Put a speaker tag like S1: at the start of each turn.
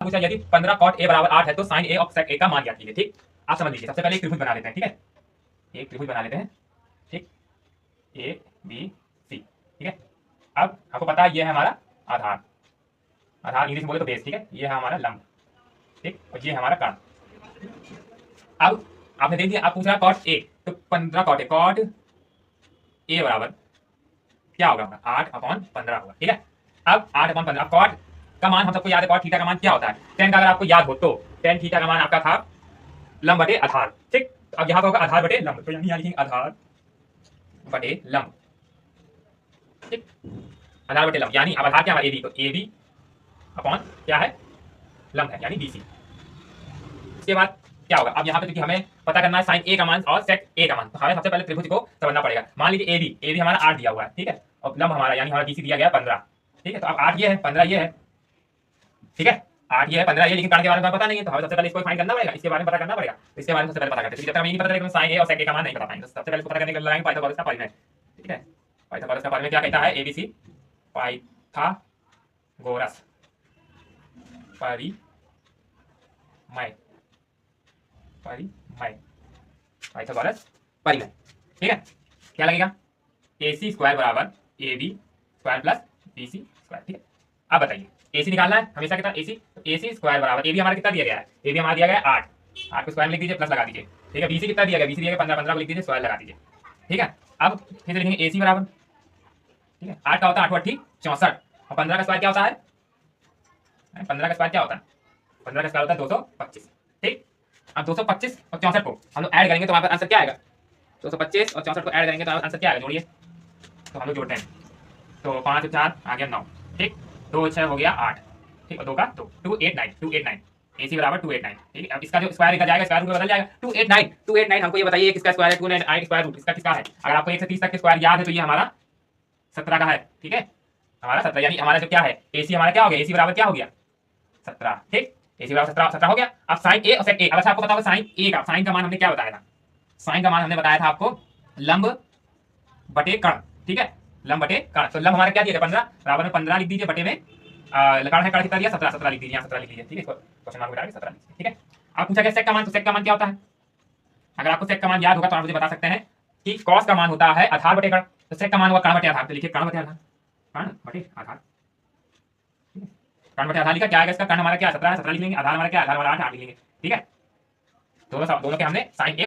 S1: पूछा यदि 15 cot a बराबर 8 है तो sin a और sec a का मान ज्ञात कीजिए। ठीक, आप समझ लीजिए। सबसे पहले एक त्रिभुज बना लेते हैं। ठीक है, एक त्रिभुज बना लेते हैं। ठीक, ए बी सी। ठीक है, अब आपको पता है ये है हमारा आधार, आधार इंग्लिश में बोले तो बेस। ठीक है, ये है हमारा लंब। ठीक, और ये है हमारा कर्ण। अब आपने देख दिया, आप पूछ रहा है cot a, तो 15 cot a, cot a बराबर क्या होगा? 8/15 होगा। ठीक है, अब 8/15, अब cot का मान हम सबको याद है, cot थीटा का मान क्या होता है? tan का अगर आपको याद हो तो tan थीटा का मान आपका था लंब बटे आधार। ठीक, अब यहाँ पर होगा आधार बटे लंब, तो यहाँ लिखेंगे आधार बटे लंब। ठीक, आधार बटे लंब, यानी अब आधार क्या है? ए बी, तो ए बी अपॉन क्या है? लंब है, यानी बी सी। इसके बाद क्या होगा? अब यहाँ पे क्योंकि हमें पता करना है साइन ए का मान और सेक ए का मान, तो हमें सबसे पहले त्रिभुज को समझना पड़ेगा। मान लीजिए ए बी हमारा 8 दिया हुआ है। ठीक है, और लंब हमारा यानी हमारा बी सी दिया गया 15। ठीक है, तो अब 8 ये है, 15 ये है। ठीक है, 8 ये है, 15 ये, लेकिन कर्ण के बारे में पता नहीं है, तो हमें सबसे पहले इसको फाइंड करना पड़ेगा, इसके बारे में पता करना पड़ेगा। तो इसके बारे में सबसे पहले पता करते हैं। जब तक हमें ये नहीं पता चलेगा कि साइन ए और सेक ए का मान नहीं पता पाएंगे, तो सबसे पहले पता करने के लिए लगाएंगे पाइथागोरस का परिमेय। ठीक है, पाइथागोरस का परिमेय क्या कहता है? एबीसी पाइथागोरस परिमेय, परिमेय, पाइथागोरस परिमेय। ठीक है, क्या लगेगा? ए सी स्क्वायर बराबर A B square plus B C square. ठीक है, अब बताइए ए सी निकालना है हमेशा कितना? ए सी, तो ए सी स्क्वायर बराबर ए बी हमारा कितना दिया गया है? ए बी हमारा दिया गया है 8, 8 को स्क्वायर लिख दीजिए, प्लस लगा दीजिए। ठीक है, बी सी कितना दिया गया? बी सी दिया गया 15, 15 को लिख दीजिए, स्क्वायर लगा दीजिए। ठीक है, अब फिर लिखेंगे ए सी बराबर, ठीक है, 8 का होता है 8 8 64, और 15 का स्क्वायर क्या होता है? 15 का स्क्वायर क्या होता है? 15 का स्क्वायर होता है 225। ठीक, अब 225 और 64 को हम लोग ऐड करेंगे तो हमारे पास आंसर क्या आएगा? 225 और 64 को ऐड करेंगे तो आंसर क्या आएगा? जोड़िए, तो हम लोग जोड़ते हैं, तो 5 4 आ गया 9। ठीक, 2 6 हो गया 8। ठीक, और 2 का 2, 289, 289 ए सी बराबर 289। ठीक है, अब इसका जो स्क्वायर इधर जाएगा, स्क्वायर रूट में बदल जाएगा। 289, 289 हमको ये बताइए किसका स्क्वायर है? 289 स्क्वायर रूट इसका किसका है? अगर आपको 1 से 30 तक के स्क्वायर याद है तो ये हमारा 17 का है। ठीक है, हमारा 17, यानी हमारा जो क्या है? ए सी हमारा क्या हो गया? ए सी बराबर क्या हो गया? 17। ठीक, ए सी बराबर 17, 17 हो गया। अब साइन ए और सेक ए, अब अच्छा आपको पता होगा साइन ए का, साइन का मान हमने क्या बताया था? साइन का मान हमने बताया था आपको लंब बटे कर्ण। ठीक है, लंब बटे कर्ण, तो लंब हमारा क्या दिया गया? 15, बराबर में 15 लिख दीजिए, बटे में कर्ण है, कर्ण कितना दिया? 17, 17 लिख दीजिए, यहाँ 17 लिख दीजिए। ठीक है, इसको क्वेश्चन मार्क बता के 17 लिखिए। ठीक है, अब पूछा गया सेक का मान, तो सेक का मान क्या होता है? अगर आपको सेक का मान याद होगा तो आप मुझे बता सकते हैं कि कॉस का मान होता है आधार बटे कर्ण, तो सेक का मान होगा कर्ण बटे आधार, तो लिखिए कर्ण बटे आधार, कर्ण बटे आधार। कर्ण बटे आधार लिखा, क्या आएगा इसका? कर्ण हमारा क्या? 17 है, 17 लिख लेंगे, आधार हमारा क्या? आधार हमारा 8, 8 लिख लेंगे। ठीक है, दोनों के हमने साइन